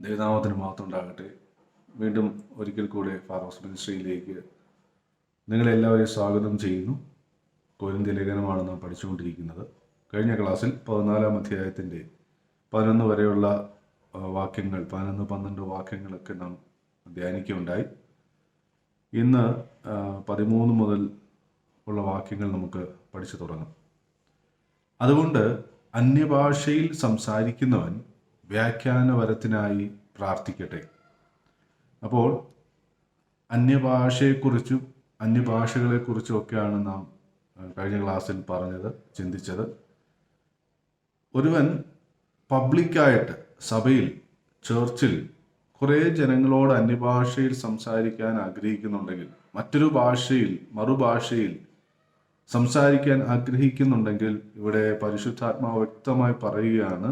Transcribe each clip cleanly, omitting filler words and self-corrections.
ദൈവനാമത്തിന് മഹത്വം ഉണ്ടാകട്ടെ. വീണ്ടും ഒരിക്കൽ കൂടെ ഫാറോസ് മിനിസ്ട്രിയിലേക്ക് നിങ്ങളെല്ലാവരെയും സ്വാഗതം ചെയ്യുന്നു. കൊരിന്ത്യ ലേഖനമാണ് നാം പഠിച്ചുകൊണ്ടിരിക്കുന്നത്. കഴിഞ്ഞ ക്ലാസ്സിൽ 14-ാം അധ്യായത്തിൻ്റെ 11 വരെയുള്ള വാക്യങ്ങൾ, 11-12 വാക്യങ്ങളൊക്കെ നാം ധ്യാനിക്കുകയുണ്ടായി. ഇന്ന് 13 മുതൽ ഉള്ള വാക്യങ്ങൾ നമുക്ക് പഠിച്ചു തുടങ്ങാം. അതുകൊണ്ട് അന്യഭാഷയിൽ സംസാരിക്കുന്നവൻ വ്യാഖ്യാനവരത്തിനായി പ്രാർത്ഥിക്കട്ടെ. അപ്പോൾ അന്യഭാഷയെക്കുറിച്ചും അന്യഭാഷകളെക്കുറിച്ചും ഒക്കെയാണ് നാം കഴിഞ്ഞ ക്ലാസ്സിൽ ചിന്തിച്ചത്. ഒരുവൻ പബ്ലിക്കായിട്ട് സഭയിൽ, ചർച്ചിൽ കുറേ ജനങ്ങളോട് അന്യഭാഷയിൽ സംസാരിക്കാൻ ആഗ്രഹിക്കുന്നുണ്ടെങ്കിൽ, മറ്റൊരു ഭാഷയിൽ, മറുഭാഷയിൽ സംസാരിക്കാൻ ആഗ്രഹിക്കുന്നുണ്ടെങ്കിൽ, ഇവിടെ പരിശുദ്ധാത്മാവ് വ്യക്തമായി പറയുകയാണ്,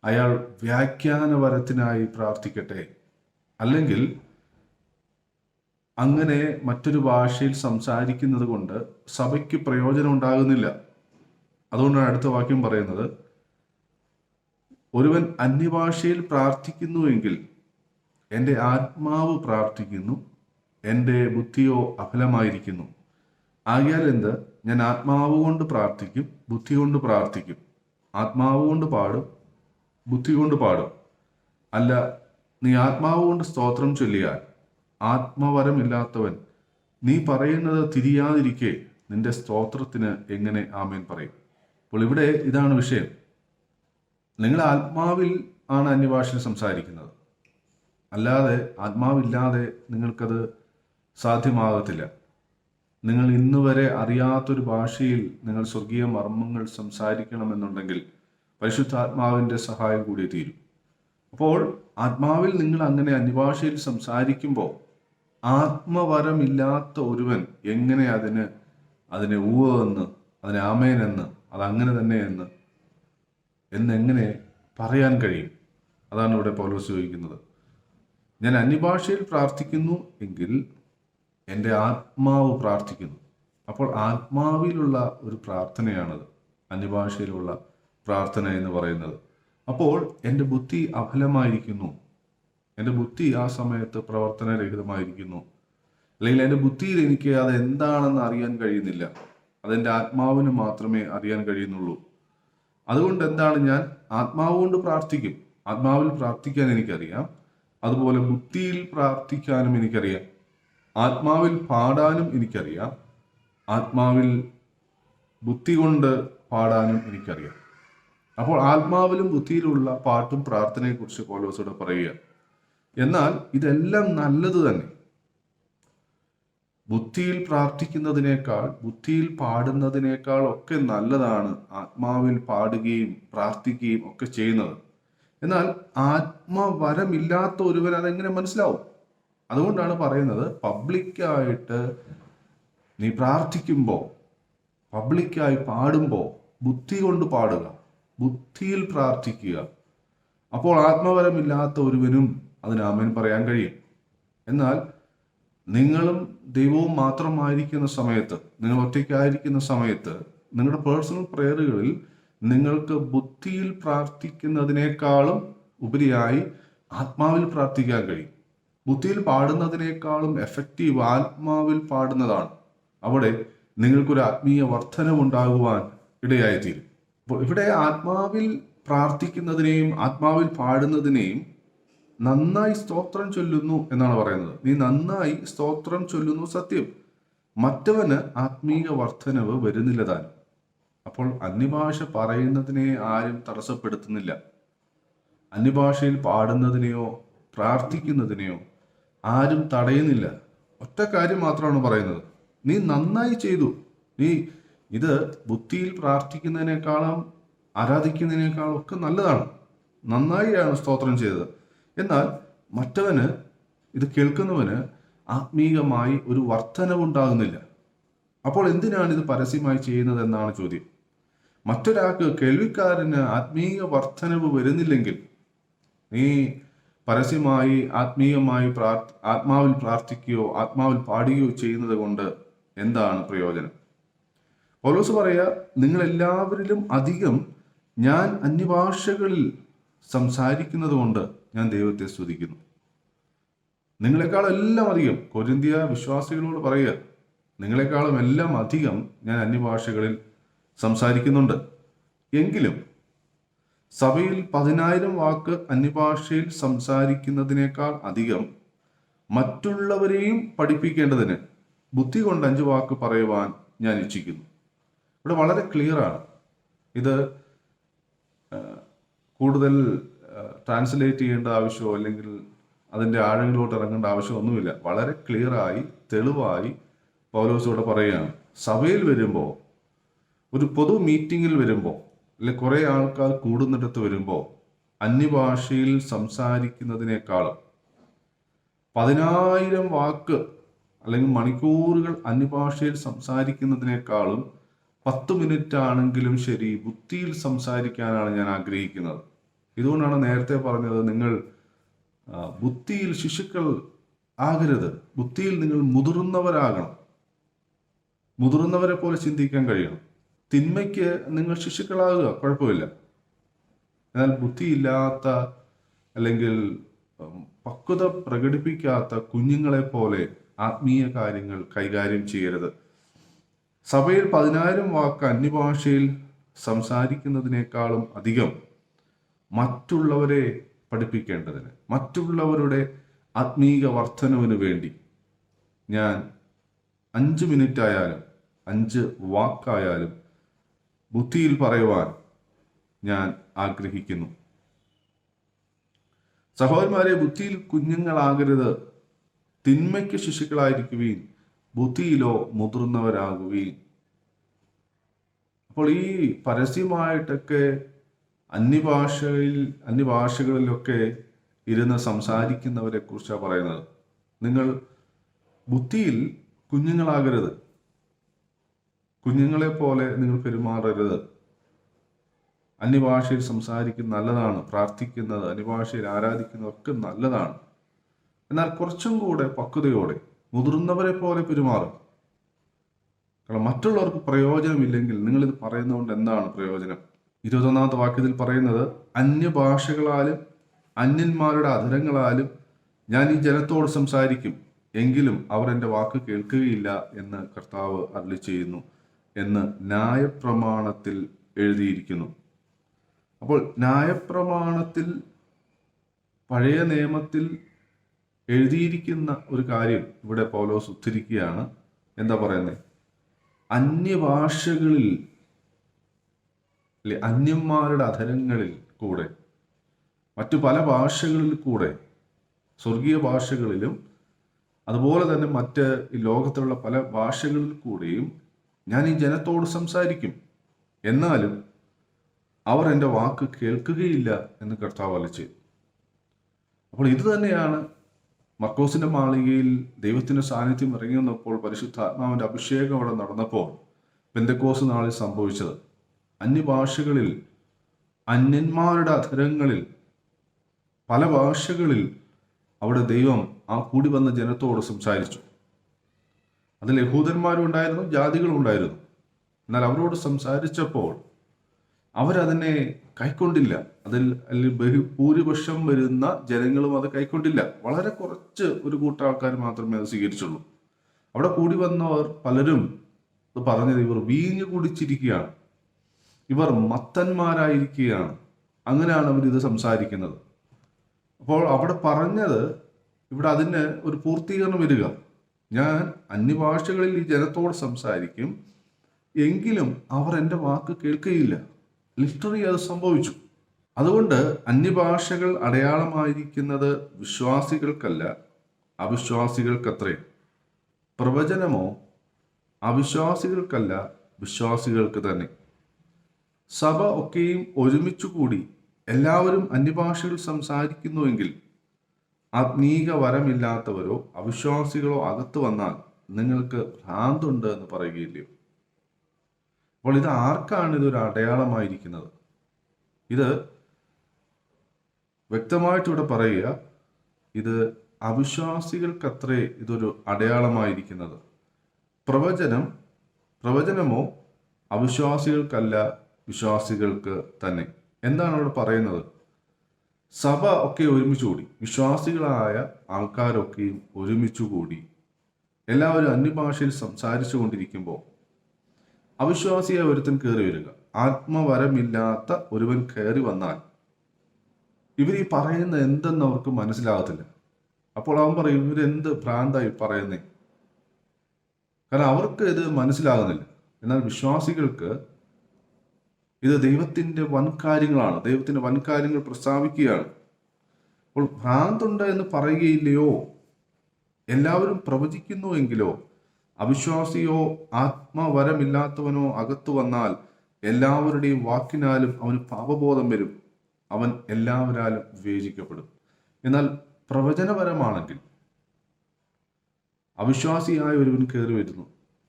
അയാൾ വ്യാഖ്യാനവരത്തിനായി പ്രാർത്ഥിക്കട്ടെ. അല്ലെങ്കിൽ അങ്ങനെ മറ്റൊരു ഭാഷയിൽ സംസാരിക്കുന്നത് കൊണ്ട് സഭയ്ക്ക് പ്രയോജനം ഉണ്ടാകുന്നില്ല. അതുകൊണ്ടാണ് അടുത്ത വാക്യം പറയുന്നത്, ഒരുവൻ അന്യഭാഷയിൽ പ്രാർത്ഥിക്കുന്നുവെങ്കിൽ എൻ്റെ ആത്മാവ് പ്രാർത്ഥിക്കുന്നു, എൻ്റെ ബുദ്ധിയോ അഫലമായിരിക്കുന്നു. ആകയാൽ എന്ത്? ഞാൻ ആത്മാവ് കൊണ്ട് പ്രാർത്ഥിക്കും, ബുദ്ധി കൊണ്ട് പ്രാർത്ഥിക്കും. ആത്മാവ് കൊണ്ട് പാടും, ബുദ്ധി കൊണ്ട് പാടും. അല്ല, നീ ആത്മാവ് കൊണ്ട് സ്തോത്രം ചൊല്ലിയാൽ ആത്മവരമില്ലാത്തവൻ നീ പറയുന്നത് തിരിയാതിരിക്കെ നിന്റെ സ്തോത്രത്തിന് എങ്ങനെ ആമേൻ പറയും? അപ്പോൾ ഇവിടെ ഇതാണ് വിഷയം. നിങ്ങൾ ആത്മാവിൽ ആണ് അന്യഭാഷയിൽ സംസാരിക്കുന്നത്. അല്ലാതെ ആത്മാവില്ലാതെ നിങ്ങൾക്കത് സാധ്യമാകത്തില്ല. നിങ്ങൾ ഇന്നുവരെ അറിയാത്തൊരു ഭാഷയിൽ നിങ്ങൾ സ്വർഗീയ മർമ്മങ്ങൾ സംസാരിക്കണമെന്നുണ്ടെങ്കിൽ പരിശുദ്ധാത്മാവിൻ്റെ സഹായം കൂടി തീരും. അപ്പോൾ ആത്മാവിൽ നിങ്ങൾ അങ്ങനെ അന്യഭാഷയിൽ സംസാരിക്കുമ്പോൾ ആത്മവരമില്ലാത്ത ഒരുവൻ എങ്ങനെ അതിനെ ഊവ എന്ന്, അതിനെ ആമേൻ എന്ന്, അതങ്ങനെ തന്നെ എന്നെങ്ങനെ പറയാൻ കഴിയും? അതാണ് ഇവിടെ പൗലോസ് ചോദിക്കുന്നത്. ഞാൻ അന്യഭാഷയിൽ പ്രാർത്ഥിക്കുന്നു എങ്കിൽ എൻ്റെ ആത്മാവ് പ്രാർത്ഥിക്കുന്നു. അപ്പോൾ ആത്മാവിലുള്ള ഒരു പ്രാർത്ഥനയാണത്, അന്യഭാഷയിലുള്ള പ്രാർത്ഥന എന്ന് പറയുന്നത്. അപ്പോൾ എൻ്റെ ബുദ്ധി അഫലമായിരിക്കുന്നു, എൻ്റെ ബുദ്ധി ആ സമയത്ത് പ്രവർത്തനരഹിതമായിരിക്കുന്നു. അല്ലെങ്കിൽ എൻ്റെ ബുദ്ധിയിൽ എനിക്ക് അത് എന്താണെന്ന് അറിയാൻ കഴിയുന്നില്ല. അതെൻ്റെ ആത്മാവിന് മാത്രമേ അറിയാൻ കഴിയുന്നുള്ളൂ. അതുകൊണ്ട് എന്താണ്, ഞാൻ ആത്മാവ് കൊണ്ട് പ്രാർത്ഥിക്കും. ആത്മാവിൽ പ്രാർത്ഥിക്കാൻ എനിക്കറിയാം, അതുപോലെ ബുദ്ധിയിൽ പ്രാർത്ഥിക്കാനും എനിക്കറിയാം, ആത്മാവിൽ പാടാനും എനിക്കറിയാം, ആത്മാവിൽ ബുദ്ധി കൊണ്ട് പാടാനും എനിക്കറിയാം. അപ്പോൾ ആത്മാവിലും ബുദ്ധിയിലുള്ള പാട്ടും പ്രാർത്ഥനയെക്കുറിച്ച് പൗലോസോട് പറയുക. എന്നാൽ ഇതെല്ലാം നല്ലത് തന്നെ. ബുദ്ധിയിൽ പ്രാർത്ഥിക്കുന്നതിനേക്കാൾ, ബുദ്ധിയിൽ പാടുന്നതിനേക്കാൾ ഒക്കെ നല്ലതാണ് ആത്മാവിൽ പാടുകയും പ്രാർത്ഥിക്കുകയും ഒക്കെ ചെയ്യുന്നത്. എന്നാൽ ആത്മവരമില്ലാത്ത ഒരുവൻ അതെങ്ങനെ മനസ്സിലാവും? അതുകൊണ്ടാണ് പറയുന്നത്, പബ്ലിക്കായിട്ട് നീ പ്രാർത്ഥിക്കുമ്പോൾ, പബ്ലിക്കായി പാടുമ്പോൾ ബുദ്ധി കൊണ്ട് പാടുക, ബുദ്ധിയിൽ പ്രാർത്ഥിക്കുക. അപ്പോൾ ആത്മവരമില്ലാത്ത ഒരുവനും അതിന് ആമേൻ പറയാൻ കഴിയും. എന്നാൽ നിങ്ങളും ദൈവവും മാത്രമായിരിക്കുന്ന സമയത്ത്, നിങ്ങൾ ഒറ്റയ്ക്കായിരിക്കുന്ന സമയത്ത്, നിങ്ങളുടെ പേഴ്സണൽ പ്രേയറുകളിൽ നിങ്ങൾക്ക് ബുദ്ധിയിൽ പ്രാർത്ഥിക്കുന്നതിനേക്കാളും ഉപരിയായി ആത്മാവിൽ പ്രാർത്ഥിക്കാൻ കഴിയും. ബുദ്ധിയിൽ പാടുന്നതിനേക്കാളും എഫക്റ്റീവ് ആത്മാവിൽ പാടുന്നതാണ്. അവിടെ നിങ്ങൾക്കൊരു ആത്മീയ വർധനവുണ്ടാകുവാൻ ഇടയായിത്തീരും. അപ്പോൾ ഇവിടെ ആത്മാവിൽ പ്രാർത്ഥിക്കുന്നതിനെയും ആത്മാവിൽ പാടുന്നതിനെയും നന്നായി സ്തോത്രം ചൊല്ലുന്നു എന്നാണ് പറയുന്നത്. നീ നന്നായി സ്തോത്രം ചൊല്ലുന്നു, സത്യം. മറ്റവന് ആത്മീയ വർധനവ് വരുന്നില്ല താനും. അപ്പോൾ അന്യഭാഷ പറയുന്നതിനെ ആരും തടസ്സപ്പെടുത്തുന്നില്ല. അന്യഭാഷയിൽ പാടുന്നതിനെയോ പ്രാർത്ഥിക്കുന്നതിനെയോ ആരും തടയുന്നില്ല. ഒറ്റ കാര്യം മാത്രമാണ് പറയുന്നത്, നീ നന്നായി ചെയ്തു. നീ ഇത് ബുദ്ധിയിൽ പ്രാർത്ഥിക്കുന്നതിനേക്കാളും ആരാധിക്കുന്നതിനേക്കാളും ഒക്കെ നല്ലതാണ്. നന്നായിയാണ് സ്തോത്രം ചെയ്തത്. എന്നാൽ മറ്റവന്, ഇത് കേൾക്കുന്നവന് ആത്മീയമായി ഒരു വർധനവുണ്ടാകുന്നില്ല. അപ്പോൾ എന്തിനാണ് ഇത് പരസ്യമായി ചെയ്യുന്നത് എന്നാണ് ചോദ്യം. മറ്റൊരാൾക്ക്, കേൾവിക്കാരന് ആത്മീയ വർധനവ് വരുന്നില്ലെങ്കിൽ നീ പരസ്യമായി ആത്മീയമായി ആത്മാവിൽ പ്രാർത്ഥിക്കുകയോ ആത്മാവിൽ പാടുകയോ ചെയ്യുന്നത് കൊണ്ട് എന്താണ് പ്രയോജനം? പൗലോസ് പറയുക, നിങ്ങളെല്ലാവരിലും അധികം ഞാൻ അന്യഭാഷകളിൽ സംസാരിക്കുന്നത് കൊണ്ട് ഞാൻ ദൈവത്തെ സ്തുതിക്കുന്നു. നിങ്ങളെക്കാളും എല്ലാം അധികം, കൊരിന്ത്യ വിശ്വാസികളോട് പറയുക, നിങ്ങളെക്കാളും എല്ലാം അധികം ഞാൻ അന്യഭാഷകളിൽ സംസാരിക്കുന്നുണ്ട്. എങ്കിലും സഭയിൽ 10,000 വാക്ക് അന്യഭാഷയിൽ സംസാരിക്കുന്നതിനേക്കാൾ അധികം മറ്റുള്ളവരെയും പഠിപ്പിക്കേണ്ടതിന് ബുദ്ധി കൊണ്ട് 5 വാക്ക് പറയുവാൻ ഞാൻ ഇച്ഛിക്കുന്നു. ഇവിടെ വളരെ ക്ലിയറാണ്. ഇത് കൂടുതൽ ട്രാൻസ്ലേറ്റ് ചെയ്യേണ്ട ആവശ്യമോ അല്ലെങ്കിൽ അതിൻ്റെ ആഴങ്ങളിലോട്ട് ഇറങ്ങേണ്ട ആവശ്യമൊന്നുമില്ല. വളരെ ക്ലിയറായി തെളിവായി പൗലോസ് ഇവിടെ പറയുകയാണ്. സഭയിൽ വരുമ്പോൾ, ഒരു പൊതു മീറ്റിങ്ങിൽ വരുമ്പോൾ, അല്ലെങ്കിൽ കുറേ ആൾക്കാർ കൂടുന്നിടത്ത് വരുമ്പോൾ അന്യഭാഷയിൽ സംസാരിക്കുന്നതിനേക്കാളും 10,000 വാക്ക് അല്ലെങ്കിൽ മണിക്കൂറുകൾ അന്യഭാഷയിൽ സംസാരിക്കുന്നതിനേക്കാളും 10 മിനിറ്റ് ആണെങ്കിലും ശരി ബുദ്ധിയിൽ സംസാരിക്കാനാണ് ഞാൻ ആഗ്രഹിക്കുന്നത്. ഇതുകൊണ്ടാണ് നേരത്തെ പറഞ്ഞത്, നിങ്ങൾ ബുദ്ധിയിൽ ശിശുക്കൾ ആകരുത്, ബുദ്ധിയിൽ നിങ്ങൾ മുതിർന്നവരാകണം. മുതിർന്നവരെ പോലെ ചിന്തിക്കാൻ കഴിയണം. തിന്മയ്ക്ക് നിങ്ങൾ ശിശുക്കളാകുക, കുഴപ്പമില്ല. എന്നാൽ ബുദ്ധിയില്ലാത്ത അല്ലെങ്കിൽ പക്വത പ്രകടിപ്പിക്കാത്ത കുഞ്ഞുങ്ങളെ പോലെ ആത്മീയ കാര്യങ്ങൾ കൈകാര്യം ചെയ്യരുത്. സഭയിൽ 10,000 വാക്ക് അന്യഭാഷയിൽ സംസാരിക്കുന്നതിനേക്കാളും അധികം മറ്റുള്ളവരെ പഠിപ്പിക്കേണ്ടതിന്, മറ്റുള്ളവരുടെ ആത്മീക വർധനവിന് വേണ്ടി ഞാൻ 5 മിനിറ്റ് ആയാലും 5 വാക്കായാലും ബുദ്ധിയിൽ പറയുവാൻ ഞാൻ ആഗ്രഹിക്കുന്നു. സഹോദരന്മാരെ, ബുദ്ധിയിൽ കുഞ്ഞുങ്ങളാകരുത്, തിന്മയ്ക്ക് ശിശുക്കളായിരിക്കുവീൻ, ബുദ്ധിയിലോ മുതിർന്നവരാകുവീൻ. അപ്പോൾ ഈ പരസ്യമായിട്ടൊക്കെ അന്യഭാഷകളിലൊക്കെ ഇരുന്ന് സംസാരിക്കുന്നവരെ കുറിച്ചാണ് പറയുന്നത്. നിങ്ങൾ ബുദ്ധിയിൽ കുഞ്ഞുങ്ങളാകരുത്, കുഞ്ഞുങ്ങളെ പോലെ നിങ്ങൾ പെരുമാറരുത്. അന്യഭാഷയിൽ സംസാരിക്കുന്നത് നല്ലതാണ്, പ്രാർത്ഥിക്കുന്നത്, അന്യഭാഷയിൽ ആരാധിക്കുന്നതൊക്കെ നല്ലതാണ്. എന്നാൽ കുറച്ചും കൂടെ പക്വതയോടെ മുതിർന്നവരെ പോലെ പെരുമാറും. കാരണം മറ്റുള്ളവർക്ക് പ്രയോജനമില്ലെങ്കിൽ നിങ്ങളിത് പറയുന്നതുകൊണ്ട് എന്താണ് പ്രയോജനം? 21-ാമത്തെ വാക്യത്തിൽ പറയുന്നത്, അന്യഭാഷകളാലും അന്യന്മാരുടെ അധരങ്ങളാലും ഞാൻ ഈ ജനത്തോട് സംസാരിക്കും, എങ്കിലും അവർ എൻ്റെ വാക്ക് കേൾക്കുകയില്ല എന്ന് കർത്താവ് അരുളി ചെയ്യുന്നു എന്ന് ന്യായപ്രമാണത്തിൽ എഴുതിയിരിക്കുന്നു. അപ്പോൾ ന്യായപ്രമാണത്തിൽ, പഴയ നിയമത്തിൽ എഴുതിയിരിക്കുന്ന ഒരു കാര്യം ഇവിടെ പൗലോസ് ഉദ്ധരിക്കുകയാണ്. എന്താ പറയുന്നത്? അന്യഭാഷകളിൽ, അല്ലെ അന്യന്മാരുടെ അധരങ്ങളിൽ കൂടെ, മറ്റു പല ഭാഷകളിൽ കൂടെ, സ്വർഗീയ ഭാഷകളിലും അതുപോലെ തന്നെ മറ്റ് ഈ ലോകത്തിലുള്ള പല ഭാഷകളിൽ കൂടെയും ഞാൻ ഈ ജനത്തോട് സംസാരിക്കും, എന്നാലും അവർ എൻ്റെ വാക്ക് കേൾക്കുകയില്ല എന്ന് കർത്താവ് അരുളിച്ചെയ്തു. അപ്പോൾ ഇത് തന്നെയാണ് മർക്കോസിന്റെ മാളികയിൽ ദൈവത്തിന്റെ സാന്നിധ്യം ഇറങ്ങി വന്നപ്പോൾ, പരിശുദ്ധാത്മാവിന്റെ അഭിഷേകം അവിടെ നടന്നപ്പോൾ പെന്തക്കോസ് നാളിൽ സംഭവിച്ചത്. അന്യഭാഷകളിൽ, അന്യന്മാരുടെ അധരങ്ങളിൽ, പല ഭാഷകളിൽ അവിടെ ദൈവം ആ കൂടി വന്ന ജനത്തോട് സംസാരിച്ചു. അതിൽ യഹൂദന്മാരും ഉണ്ടായിരുന്നു, ജാതികളും ഉണ്ടായിരുന്നു. എന്നാൽ അവരോട് സംസാരിച്ചപ്പോൾ അവരതിനെ കൈക്കൊണ്ടില്ല. ഭൂരിപക്ഷം വരുന്ന ജനങ്ങളും അത് കൈക്കൊണ്ടില്ല. വളരെ കുറച്ച് ഒരു കൂട്ടം ആൾക്കാർ മാത്രമേ അത് സ്വീകരിച്ചുള്ളൂ. അവിടെ കൂടി വന്നവർ പലരും പറഞ്ഞത്, ഇവർ വീഞ്ഞു കുടിച്ചിരിക്കുകയാണ്, ഇവർ മത്തന്മാരായിരിക്കുകയാണ്, അങ്ങനെയാണ് അവരിത് സംസാരിക്കുന്നത്. അപ്പോൾ അവിടെ പറഞ്ഞത്, ഇവിടെ അതിന് ഒരു പൂർത്തീകരണം വരിക. ഞാൻ അന്യഭാഷകളിൽ ഈ ജനത്തോട് സംസാരിക്കും, എങ്കിലും അവർ എൻ്റെ വാക്ക് കേൾക്കുകയില്ല. ലിറ്ററലി അത് സംഭവിച്ചു. അതുകൊണ്ട് അന്യഭാഷകൾ അടയാളമായിരിക്കുന്നത് വിശ്വാസികൾക്കല്ല, അവിശ്വാസികൾക്കത്രേ. പ്രവചനമോ അവിശ്വാസികൾക്കല്ല, വിശ്വാസികൾക്ക് തന്നെ. സഭ ഒക്കെയും ഒരുമിച്ചു കൂടി എല്ലാവരും അന്യഭാഷകൾ സംസാരിക്കുന്നുവെങ്കിൽ ആത്മീക വരമില്ലാത്തവരോ അവിശ്വാസികളോ അകത്ത് വന്നാൽ നിങ്ങൾക്ക് ഭ്രാന്തുണ്ട് എന്ന് പറയുകയില്ലയോ? അപ്പോൾ ഇത് ആർക്കാണ് ഇതൊരു അടയാളമായിരിക്കുന്നത്? ഇത് വ്യക്തമായിട്ട് ഇവിടെ പറയുക, ഇത് അവിശ്വാസികൾക്കത്രേ ഇതൊരു അടയാളമായിരിക്കുന്നത്. പ്രവചനമോ അവിശ്വാസികൾക്കല്ല, വിശ്വാസികൾക്ക് തന്നെ. എന്താണ് അവിടെ പറയുന്നത്? സഭ ഒക്കെ ഒരുമിച്ച് കൂടി, വിശ്വാസികളായ ആൾക്കാരൊക്കെയും ഒരുമിച്ച് കൂടി എല്ലാവരും അന്യഭാഷയിൽ സംസാരിച്ചു കൊണ്ടിരിക്കുമ്പോൾ അവിശ്വാസിയായ ഒരുത്തൻ കയറി വരിക, ആത്മവരമില്ലാത്ത ഒരുവൻ കയറി വന്നാൽ ഇവർ ഈ പറയുന്ന എന്തെന്ന് അവർക്ക് മനസ്സിലാകത്തില്ല. അപ്പോൾ അവൻ പറയും, ഇവരെന്ത് ഭ്രാന്തായി പറയുന്നേ, കാരണം അവർക്ക് ഇത് മനസ്സിലാകുന്നില്ല. എന്നാൽ വിശ്വാസികൾക്ക് ഇത് ദൈവത്തിന്റെ വൻകാര്യങ്ങളാണ്, ദൈവത്തിന്റെ വൻകാര്യങ്ങൾ പ്രസ്താവിക്കുകയാണ്. അപ്പോൾ ഭ്രാന്തുണ്ട് എന്ന് പറയുകയില്ലയോ? എല്ലാവരും പ്രവചിക്കുന്നുവെങ്കിലോ അവിശ്വാസിയോ ആത്മവരമില്ലാത്തവനോ അകത്തു വന്നാൽ എല്ലാവരുടെയും വാക്കിനാലും അവന് പാപബോധം വരും, അവൻ എല്ലാവരാലും വിവേചിക്കപ്പെടും. എന്നാൽ പ്രവചനപരമാണെങ്കിൽ അവിശ്വാസിയായ ഒരുവൻ കയറി വരുന്നു,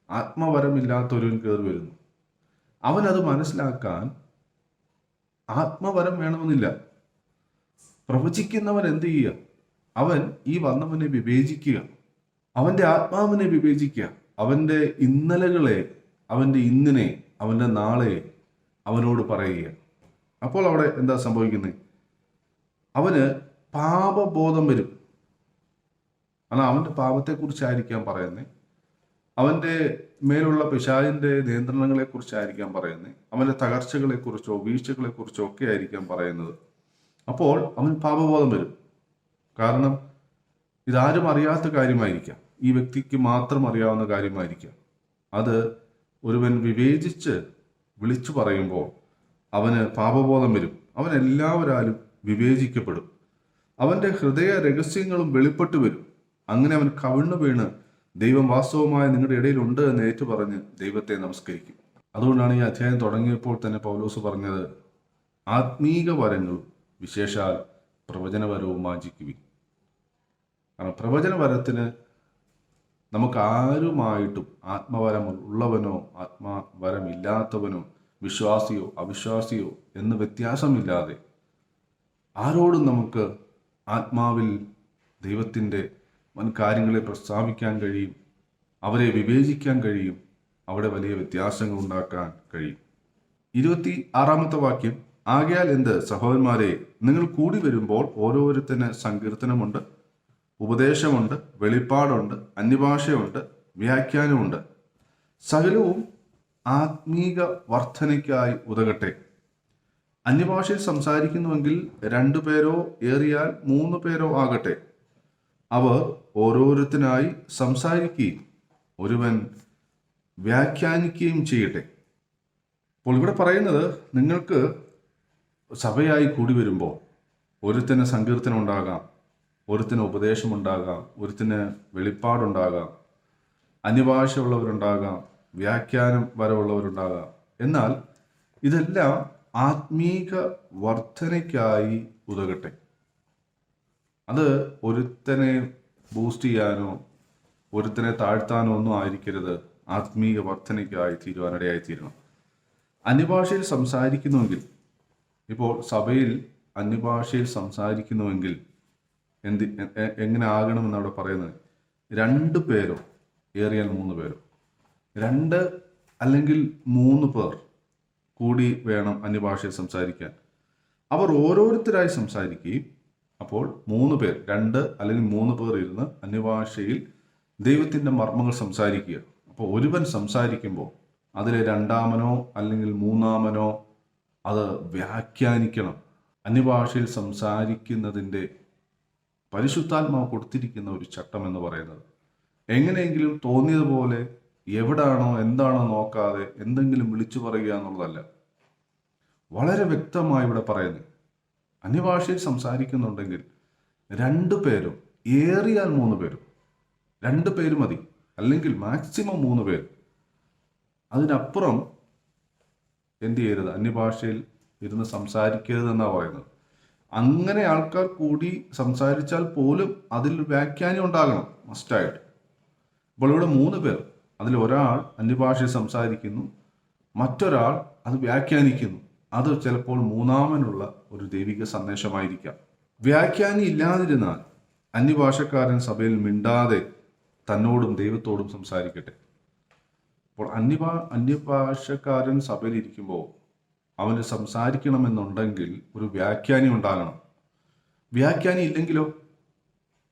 ആത്മവരമില്ലാത്ത ഒരുവൻ കയറി വരുന്നു. അവനത് മനസ്സിലാക്കാൻ ആത്മവരം വേണമെന്നില്ല. പ്രവചിക്കുന്നവൻ എന്ത് ചെയ്യുക? അവൻ ഈ വന്നവനെ വിവേചിക്കുക, അവന്റെ ആത്മാവിനെ വിവേചിക്കുക, അവന്റെ ഇന്നലകളെ, അവന്റെ ഇന്നിനെ, അവന്റെ നാളെ അവനോട് പറയുക. അപ്പോൾ അവിടെ എന്താ സംഭവിക്കുന്നത്? അവന് പാപബോധം വരും. കാരണം അവന്റെ പാപത്തെക്കുറിച്ചായിരിക്കാം പറയുന്നത്, അവന്റെ മേലുള്ള പിശാചിന്റെ നിയന്ത്രണങ്ങളെ കുറിച്ചായിരിക്കാം പറയുന്നത്, അവന്റെ തകർച്ചകളെ കുറിച്ചോ വീഴ്ചകളെ കുറിച്ചോ ഒക്കെ ആയിരിക്കാം പറയുന്നത്. അപ്പോൾ അവന് പാപബോധം വരും. കാരണം ഇതാരും അറിയാത്ത കാര്യമായിരിക്കാം, ഈ വ്യക്തിക്ക് മാത്രം അറിയാവുന്ന കാര്യമായിരിക്കാം. അത് ഒരുവൻ വിവേചിച്ച് വിളിച്ചു പറയുമ്പോൾ അവന് പാപബോധം വരും, അവൻ എല്ലാവരാലും വിവേചിക്കപ്പെടും, അവന്റെ ഹൃദയ രഹസ്യങ്ങളും വെളിപ്പെട്ടു വരും. അങ്ങനെ അവൻ കവിണ്ണു വീണ് ദൈവം വാസ്തവമായി നിങ്ങളുടെ ഇടയിലുണ്ട് എന്ന് ഏറ്റുപറഞ്ഞ് ദൈവത്തെ നമസ്കരിക്കും. അതുകൊണ്ടാണ് ഈ അധ്യായം തുടങ്ങിയപ്പോൾ തന്നെ പൗലോസ് പറഞ്ഞത്, ആത്മീക വരങ്ങളും വിശേഷാൽ പ്രവചനപരവും വാഞ്ചിക്കുവിൻ. കാരണം പ്രവചനപരത്തിന് നമുക്ക് ആരുമായിട്ടും ആത്മവരം ഉള്ളവനോ ആത്മവരമില്ലാത്തവനോ വിശ്വാസിയോ അവിശ്വാസിയോ എന്ന് വ്യത്യാസമില്ലാതെ ആരോടും നമുക്ക് ആത്മാവിൽ ദൈവത്തിൻ്റെ വൻ കാര്യങ്ങളെ പ്രസ്താവിക്കാൻ കഴിയും, അവരെ വിവേചിക്കാൻ കഴിയും, അവിടെ വലിയ വ്യത്യാസങ്ങൾ ഉണ്ടാക്കാൻ കഴിയും. 26-ാമത്തെ വാക്യം, ആകയാൽ എന്ത് സഹോദരന്മാരെ, നിങ്ങൾ കൂടി വരുമ്പോൾ ഓരോരുത്തന് സങ്കീർത്തനമുണ്ട്, ഉപദേശമുണ്ട്, വെളിപ്പാടുണ്ട്, അന്യഭാഷയുണ്ട്, വ്യാഖ്യാനമുണ്ട്, സകലവും ആത്മീക വർധനയ്ക്കായി ഉതകട്ടെ. അന്യഭാഷയിൽ സംസാരിക്കുന്നുവെങ്കിൽ 2 പേരോ ഏറിയാൽ 3 പേരോ ആകട്ടെ, അവർ ഓരോരുത്തനായി സംസാരിക്കുകയും ഒരുവൻ വ്യാഖ്യാനിക്കുകയും ചെയ്യട്ടെ. അപ്പോൾ ഇവിടെ പറയുന്നത്, നിങ്ങൾക്ക് സഭയായി കൂടി വരുമ്പോൾ ഒരുത്തിന് സങ്കീർത്തനം ഉണ്ടാകാം, ഒരുത്തിന് ഉപദേശമുണ്ടാകാം, ഒരുത്തിന് വെളിപ്പാടുണ്ടാകാം, അന്യഭാഷയുള്ളവരുണ്ടാകാം, വ്യാഖ്യാനം വരവുള്ളവരുണ്ടാകാം. എന്നാൽ ഇതെല്ലാം ആത്മീക വർധനയ്ക്കായി ഉതകട്ടെ. അത് ഒരുത്തനെ ബൂസ്റ്റ് ചെയ്യാനോ ഒരുത്തനെ താഴ്ത്താനോ ഒന്നും ആയിരിക്കരുത്, ആത്മീക വർധനയ്ക്കായി തീരുവാനിടയായി തീരണം. അന്യഭാഷയിൽ സംസാരിക്കുന്നുവെങ്കിൽ, ഇപ്പോൾ സഭയിൽ അന്യഭാഷയിൽ സംസാരിക്കുന്നുവെങ്കിൽ എങ്ങനെ ആകണമെന്ന് അവിടെ പറയുന്നത്, 2 പേരോ ഏറിയാൽ 3 പേരോ, 2 അല്ലെങ്കിൽ 3 പേർ കൂടി വേണം അന്യഭാഷയിൽ സംസാരിക്കാൻ. അവർ ഓരോരുത്തരായി സംസാരിക്കുകയും, അപ്പോൾ 3 പേർ, 2 അല്ലെങ്കിൽ 3 പേർ ഇരുന്ന് അന്യഭാഷയിൽ ദൈവത്തിൻ്റെ മർമ്മങ്ങൾ സംസാരിക്കുക. അപ്പോൾ ഒരുവൻ സംസാരിക്കുമ്പോൾ അതിലെ 2ാമനോ അല്ലെങ്കിൽ 3ാമനോ അത് വ്യാഖ്യാനിക്കണം. അന്യഭാഷയിൽ സംസാരിക്കുന്നതിൻ്റെ പരിശുദ്ധാത്മാവ് കൊടുത്തിരിക്കുന്ന ഒരു ചട്ടം എന്ന് പറയുന്നത്, എങ്ങനെയെങ്കിലും തോന്നിയതുപോലെ എവിടാണോ എന്താണോ നോക്കാതെ എന്തെങ്കിലും വിളിച്ചു പറയുക എന്നുള്ളതല്ല. വളരെ വ്യക്തമായി ഇവിടെ പറയുന്നു, അന്യഭാഷയിൽ സംസാരിക്കുന്നുണ്ടെങ്കിൽ 2 പേരോ ഏറിയാൽ 3 പേരും, 2 പേര് മതി, അല്ലെങ്കിൽ മാക്സിമം 3 പേര്. അതിനപ്പുറം എന്ത് ചെയ്യരുത്, അന്യഭാഷയിൽ ഇരുന്ന് സംസാരിക്കരുത് എന്നാണ് പറയുന്നത്. അങ്ങനെ ആൾക്കാർ കൂടി സംസാരിച്ചാൽ പോലും അതിൽ വ്യാഖ്യാനം ഉണ്ടാകണം, മസ്റ്റായിട്ട്. അപ്പോൾ ഇവിടെ 3 പേർ, അതിൽ ഒരാൾ അന്യഭാഷയിൽ സംസാരിക്കുന്നു, മറ്റൊരാൾ അത് വ്യാഖ്യാനിക്കുന്നു. അത് ചിലപ്പോൾ 3ാമനുള്ള ഒരു ദൈവിക സന്ദേശമായിരിക്കാം. വ്യാഖ്യാനി ഇല്ലാതിരുന്നാൽ അന്യഭാഷക്കാരൻ സഭയിൽ മിണ്ടാതെ തന്നോടും ദൈവത്തോടും സംസാരിക്കട്ടെ. അപ്പോൾ അന്യഭാഷക്കാരൻ സഭയിൽ ഇരിക്കുമ്പോൾ അവന് സംസാരിക്കണമെന്നുണ്ടെങ്കിൽ ഒരു വ്യാഖ്യാനി ഉണ്ടാകണം. വ്യാഖ്യാനി ഇല്ലെങ്കിലോ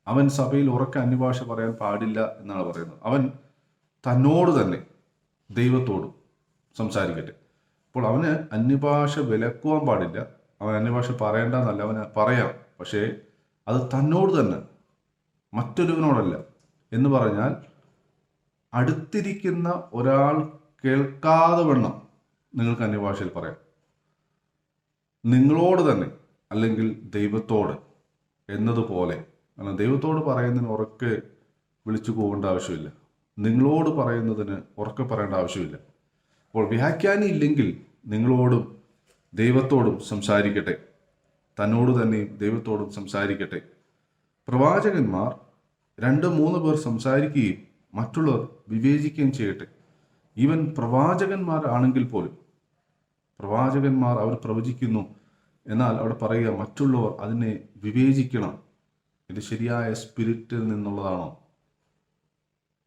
അവൻ സഭയിൽ ഉറക്കെ അന്യഭാഷ പറയാൻ പാടില്ല എന്നാണ് പറയുന്നത്. അവൻ തന്നോട് തന്നെ ദൈവത്തോട് സംസാരിക്കട്ടെ. അപ്പോൾ അവന് അന്യഭാഷ വിലക്കുവാൻ പാടില്ല. അവൻ അന്യഭാഷ പറയേണ്ടെന്നല്ല, അവന് പറയാം. പക്ഷേ അത് തന്നോട് തന്നെ, മറ്റൊരുവനോടല്ല. എന്ന് പറഞ്ഞാൽ അടുത്തിരിക്കുന്ന ഒരാൾ കേൾക്കാതെ വണ്ണം നിങ്ങൾക്ക് അന്യഭാഷയിൽ പറയാം. നിങ്ങളോട് തന്നെ, അല്ലെങ്കിൽ ദൈവത്തോട് എന്നതുപോലെ. കാരണം ദൈവത്തോട് പറയുന്നതിന് ഉറക്കെ വിളിച്ചു പോകേണ്ട ആവശ്യമില്ല, നിങ്ങളോട് പറയുന്നതിന് ഉറക്കെ പറയേണ്ട ആവശ്യമില്ല. അപ്പോൾ വ്യാഖ്യാനി ഇല്ലെങ്കിൽ നിങ്ങളോടും ദൈവത്തോടും സംസാരിക്കട്ടെ, തന്നോട് തന്നെയും ദൈവത്തോടും സംസാരിക്കട്ടെ. പ്രവാചകന്മാർ 2-3 പേർ സംസാരിക്കുകയും മറ്റുള്ളവർ വിവേചിക്കുകയും ചെയ്യട്ടെ. ഈവൻ പ്രവാചകന്മാരാണെങ്കിൽ പോലും, പ്രവാചകന്മാർ അവർ പ്രവചിക്കുന്നു, എന്നാൽ അവിടെ പറയുക മറ്റുള്ളവർ അതിനെ വിവേചിക്കണം. ഇത് ശരിയായ സ്പിരിറ്റിൽ നിന്നുള്ളതാണോ?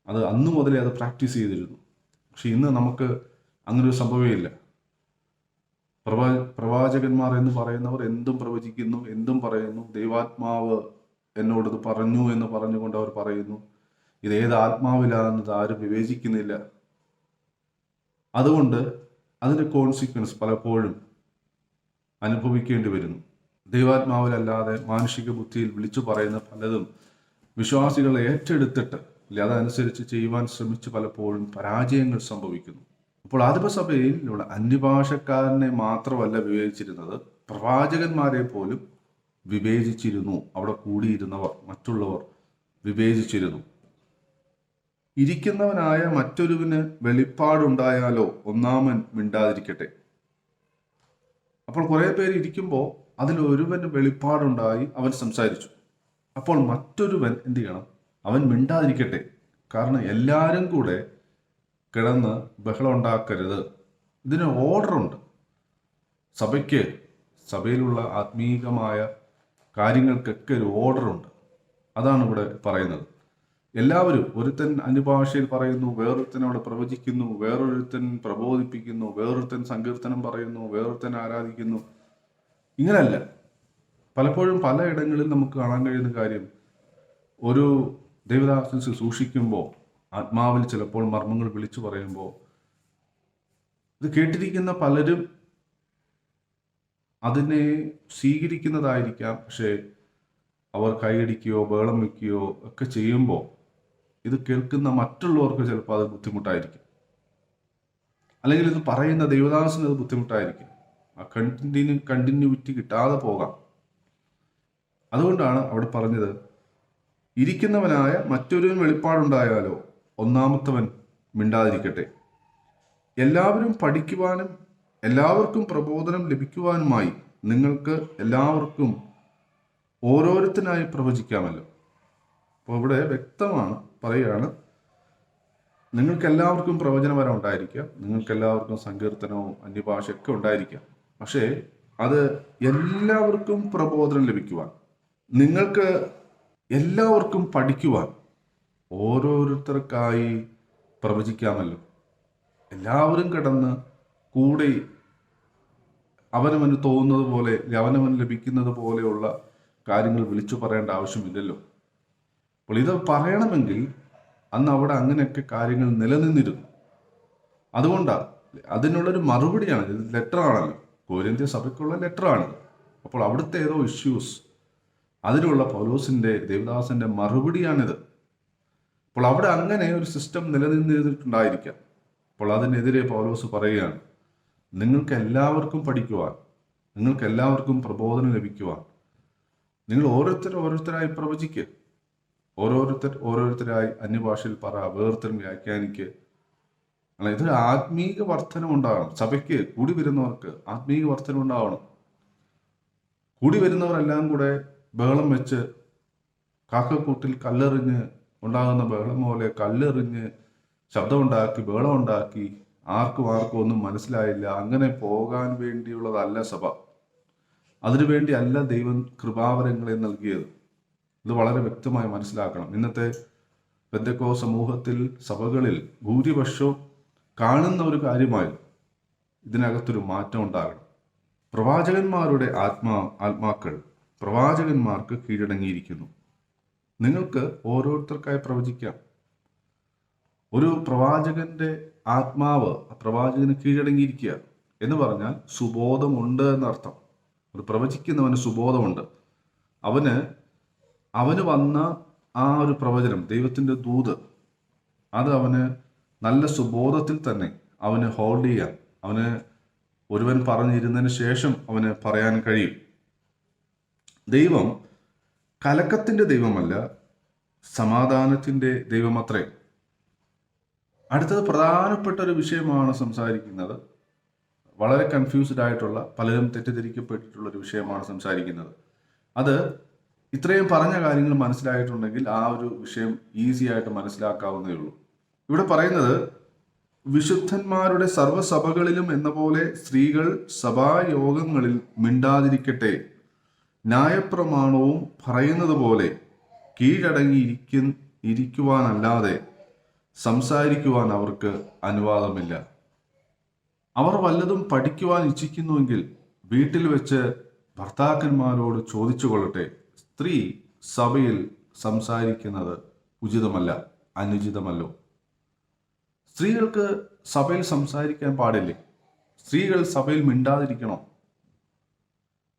അത് അന്നു മുതലേ അത് പ്രാക്ടീസ് ചെയ്തിരുന്നു. പക്ഷെ ഇന്ന് നമുക്ക് അങ്ങനൊരു സംഭവമില്ല. പ്രവാചകന്മാർ എന്ന് പറയുന്നവർ എന്തും പ്രവചിക്കുന്നു, എന്തും പറയുന്നു. ദൈവാത്മാവ് എന്നോടത് പറഞ്ഞു എന്ന് പറഞ്ഞുകൊണ്ട് അവർ പറയുന്നു. ഇത് ഏത് ആത്മാവിലാണെന്നത് ആരും വിവേചിക്കുന്നില്ല. അതുകൊണ്ട് അതിൻ്റെ കോൺസിക്വൻസ് പലപ്പോഴും അനുഭവിക്കേണ്ടി വരുന്നു. ദൈവാത്മാവിലല്ലാതെ മാനുഷിക ബുദ്ധിയിൽ വിളിച്ചു പറയുന്ന പലതും വിശ്വാസികളെ ഏറ്റെടുത്തിട്ട് അതനുസരിച്ച് ചെയ്യുവാൻ ശ്രമിച്ച് പലപ്പോഴും പരാജയങ്ങൾ സംഭവിക്കുന്നു. അപ്പോൾ ആദിമസഭയിൽ ഇവിടെ അന്യഭാഷക്കാരനെ മാത്രമല്ല വിവേചിച്ചിരുന്നത്, പ്രവാചകന്മാരെ പോലും വിവേചിച്ചിരുന്നു. അവിടെ കൂടിയിരുന്നവർ, മറ്റുള്ളവർ വിവേചിച്ചിരുന്നു. ഇരിക്കുന്നവനായ മറ്റൊരുവിന് വെളിപ്പാടുണ്ടായാലോ ഒന്നാമൻ മിണ്ടാതിരിക്കട്ടെ. അപ്പോൾ കുറെ പേര് ഇരിക്കുമ്പോൾ അതിലൊരുവന് വെളിപ്പാടുണ്ടായി, അവൻ സംസാരിച്ചു. അപ്പോൾ മറ്റൊരുവൻ എന്ത് ചെയ്യണം? അവൻ മിണ്ടാതിരിക്കട്ടെ. കാരണം എല്ലാവരും കൂടെ കിടന്ന് ബഹളം ഉണ്ടാക്കരുത്. ഇതിന് ഓർഡറുണ്ട്. സഭയിലുള്ള ആത്മീകമായ കാര്യങ്ങൾക്കൊക്കെ ഒരു ഓർഡറുണ്ട്. അതാണ് ഇവിടെ പറയുന്നത്. എല്ലാവരും, ഒരുത്തൻ അന്യഭാഷയിൽ പറയുന്നു, വേറൊരുത്തൻ അവിടെ പ്രവചിക്കുന്നു, വേറൊരുത്തൻ പ്രബോധിപ്പിക്കുന്നു, വേറൊരുത്തൻ സങ്കീർത്തനം പറയുന്നു, വേറൊരുത്തൻ ആരാധിക്കുന്നു. ഇങ്ങനല്ല. പലപ്പോഴും പലയിടങ്ങളിൽ നമുക്ക് കാണാൻ കഴിയുന്ന കാര്യം, ഒരു ദൈവദാസൻ ശുശ്രൂഷിക്കുമ്പോൾ ആത്മാവിൽ ചിലപ്പോൾ മർമ്മങ്ങൾ വിളിച്ചു പറയുമ്പോൾ ഇത് കേട്ടിരിക്കുന്ന പലരും അതിനെ സ്വീകരിക്കുന്നതായിരിക്കാം. പക്ഷേ അവർ കൈയടിക്കുകയോ ബഹളം വയ്ക്കുകയോ ഒക്കെ ചെയ്യുമ്പോൾ ഇത് കേൾക്കുന്ന മറ്റുള്ളവർക്ക് ചിലപ്പോൾ അത് ബുദ്ധിമുട്ടായിരിക്കും. അല്ലെങ്കിൽ ഇത് പറയുന്ന ദൈവദാസന് അത് ബുദ്ധിമുട്ടായിരിക്കും. ആ കണ്ടിന്യൂറ്റി കിട്ടാതെ പോകാം. അതുകൊണ്ടാണ് അവിടെ പറഞ്ഞത്, ഇരിക്കുന്നവനായ മറ്റൊരുവൻ വെളിപ്പാടുണ്ടായാലോ ഒന്നാമത്തവൻ മിണ്ടാതിരിക്കട്ടെ. എല്ലാവരും പഠിക്കുവാനും എല്ലാവർക്കും പ്രബോധനം ലഭിക്കുവാനുമായി നിങ്ങൾക്ക് എല്ലാവർക്കും ഓരോരുത്തനായി പ്രവചിക്കാമല്ലോ. അപ്പോൾ ഇവിടെ വ്യക്തമാണ് പറയുകയാണ്, നിങ്ങൾക്ക് എല്ലാവർക്കും പ്രവചനപരം ഉണ്ടായിരിക്കാം, നിങ്ങൾക്ക് എല്ലാവർക്കും സങ്കീർത്തനവും അന്യഭാഷയൊക്കെ ഉണ്ടായിരിക്കാം. പക്ഷേ അത് എല്ലാവർക്കും പ്രബോധനം ലഭിക്കുവാൻ, നിങ്ങൾക്ക് എല്ലാവർക്കും പഠിക്കുവാൻ ഓരോരുത്തർക്കായി പ്രവചിക്കാമല്ലോ. എല്ലാവരും കിടന്ന് കൂടി അവനവന് തോന്നുന്നത് പോലെ, അവനവന് ലഭിക്കുന്നത് പോലെയുള്ള കാര്യങ്ങൾ വിളിച്ചു പറയേണ്ട ആവശ്യമില്ലല്ലോ. അപ്പോൾ ഇത് പറയണമെങ്കിൽ അന്ന് അവിടെ അങ്ങനെയൊക്കെ കാര്യങ്ങൾ നിലനിന്നിരുന്നു. അതുകൊണ്ടാണ് അതിനുള്ളൊരു മറുപടിയാണ്. ഇത് ലെറ്ററാണല്ലോ, കൊരിന്ത്യ സഭയ്ക്കുള്ള ലെറ്ററാണ്. അപ്പോൾ അവിടുത്തെ ഏതോ ഇഷ്യൂസ്, അതിനുള്ള പൗലോസിന്റെ, ദേവദാസന്റെ മറുപടിയാണിത്. അപ്പോൾ അവിടെ അങ്ങനെ ഒരു സിസ്റ്റം നിലനിന്നിട്ടുണ്ടായിരിക്കാം. അപ്പോൾ അതിനെതിരെ പൗലോസ് പറയുകയാണ്, നിങ്ങൾക്ക് എല്ലാവർക്കും പഠിക്കുവാൻ, നിങ്ങൾക്ക് എല്ലാവർക്കും പ്രബോധനം ലഭിക്കുവാൻ നിങ്ങൾ ഓരോരുത്തരായി പ്രവചിക്കുക, ഓരോരുത്തരായി അന്യഭാഷയിൽ പറ, വേർത്തരം വ്യാഖ്യാനിക്കുക. അല്ല, ഇതൊരു ആത്മീക വർധനം ഉണ്ടാകണം. സഭയ്ക്ക് കൂടി വരുന്നവർക്ക് ആത്മീക വർധനം ഉണ്ടാവണം. കൂടി വരുന്നവരെല്ലാം കൂടെ ബഹളം വെച്ച്, കാക്കക്കൂട്ടിൽ കല്ലെറിഞ്ഞ് ഉണ്ടാകുന്ന ബഹളം പോലെ കല്ലെറിഞ്ഞ് ശബ്ദമുണ്ടാക്കി ബഹളം ഉണ്ടാക്കി ആർക്കും ഒന്നും മനസ്സിലായില്ല, അങ്ങനെ പോകാൻ വേണ്ടിയുള്ളതല്ല സഭ. അതിനുവേണ്ടി അല്ല ദൈവം കൃപാവരങ്ങളെ നൽകിയത്. ഇത് വളരെ വ്യക്തമായി മനസ്സിലാക്കണം. ഇന്നത്തെ പെന്തക്കോസ്ത് സമൂഹത്തിൽ, സഭകളിൽ ഭൂരിപക്ഷവും കാണുന്ന ഒരു കാര്യമായി ഇതിനകത്തൊരു മാറ്റം ഉണ്ടാകണം. പ്രവാചകന്മാരുടെ ആത്മാക്കൾ പ്രവാചകന്മാർക്ക് കീഴടങ്ങിയിരിക്കുന്നു. നിങ്ങൾക്ക് ഓരോരുത്തർക്കായി പ്രവചിക്കാം. ഒരു പ്രവാചകന്റെ ആത്മാവ് പ്രവാചകന് കീഴടങ്ങിയിരിക്കുക എന്ന് പറഞ്ഞാൽ സുബോധമുണ്ട് എന്നർത്ഥം. ഒരു പ്രവചിക്കുന്നവന് സുബോധമുണ്ട്. അവന് വന്ന ആ ഒരു പ്രവചനം, ദൈവത്തിൻ്റെ ദൂത്, അത് അവന് നല്ല സുബോധത്തിൽ തന്നെ അവന് ഹോൾഡ് ചെയ്യാം. അവന് ഒരുവൻ പറഞ്ഞിരുന്നതിന് ശേഷം അവന് പറയാൻ കഴിയും. ദൈവം കലക്കത്തിൻ്റെ ദൈവമല്ല, സമാധാനത്തിൻ്റെ ദൈവമത്രേ. അടുത്തത് പ്രധാനപ്പെട്ട ഒരു വിഷയമാണ് സംസാരിക്കുന്നത്. വളരെ കൺഫ്യൂസ്ഡ് ആയിട്ടുള്ള, പലരും തെറ്റിദ്ധരിക്കപ്പെട്ടിട്ടുള്ള ഒരു വിഷയമാണ് സംസാരിക്കുന്നത്. അത് ഇത്രയും പറഞ്ഞ കാര്യങ്ങൾ മനസ്സിലായിട്ടുണ്ടെങ്കിൽ ആ ഒരു വിഷയം ഈസി ആയിട്ട് മനസ്സിലാക്കാവുന്നതേ ഉള്ളൂ. ഇവിടെ പറയുന്നത്, വിശുദ്ധന്മാരുടെ സർവ്വസഭകളിലും എന്ന പോലെ സ്ത്രീകൾ സഭായോഗങ്ങളിൽ മിണ്ടാതിരിക്കട്ടെ, ന്യായപ്രമാണവും പറയുന്നത് പോലെ ഇരിക്കുവാനല്ലാതെ സംസാരിക്കുവാൻ അവർക്ക് അനുവാദമില്ല. അവർ വല്ലതും പഠിക്കുവാൻ ഇച്ഛിക്കുന്നുവെങ്കിൽ വീട്ടിൽ വെച്ച് ഭർത്താക്കന്മാരോട് ചോദിച്ചു കൊള്ളട്ടെ. സ്ത്രീ സഭയിൽ സംസാരിക്കുന്നത് ഉചിതമല്ല, അനുചിതമല്ലോ. സ്ത്രീകൾക്ക് സഭയിൽ സംസാരിക്കാൻ പാടില്ലേ? സ്ത്രീകൾ സഭയിൽ മിണ്ടാതിരിക്കണോ?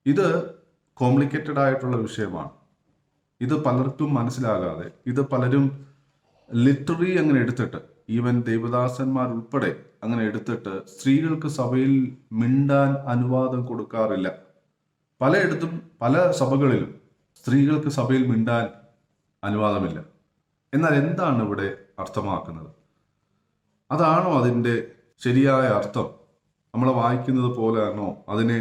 ഇത് കോംപ്ലിക്കേറ്റഡ് ആയിട്ടുള്ള വിഷയമാണ്. ഇത് പലർക്കും മനസ്സിലാകാതെ, ഇത് പലരും ലിറ്റററി അങ്ങനെ എടുത്തിട്ട്, ഈവൻ ദേവദാസന്മാർ ഉൾപ്പെടെ അങ്ങനെ എടുത്തിട്ട് സ്ത്രീകൾക്ക് സഭയിൽ മിണ്ടാൻ അനുവാദം കൊടുക്കാറില്ല. പലയിടത്തും പല സഭകളിലും സ്ത്രീകൾക്ക് സഭയിൽ മിണ്ടാൻ അനുവാദമില്ല. എന്നാൽ എന്താണ് ഇവിടെ അർത്ഥമാക്കുന്നത്? അതാണോ അതിൻ്റെ ശരിയായ അർത്ഥം? നമ്മൾ വായിക്കുന്നത് പോലെയാണോ? അതിനെ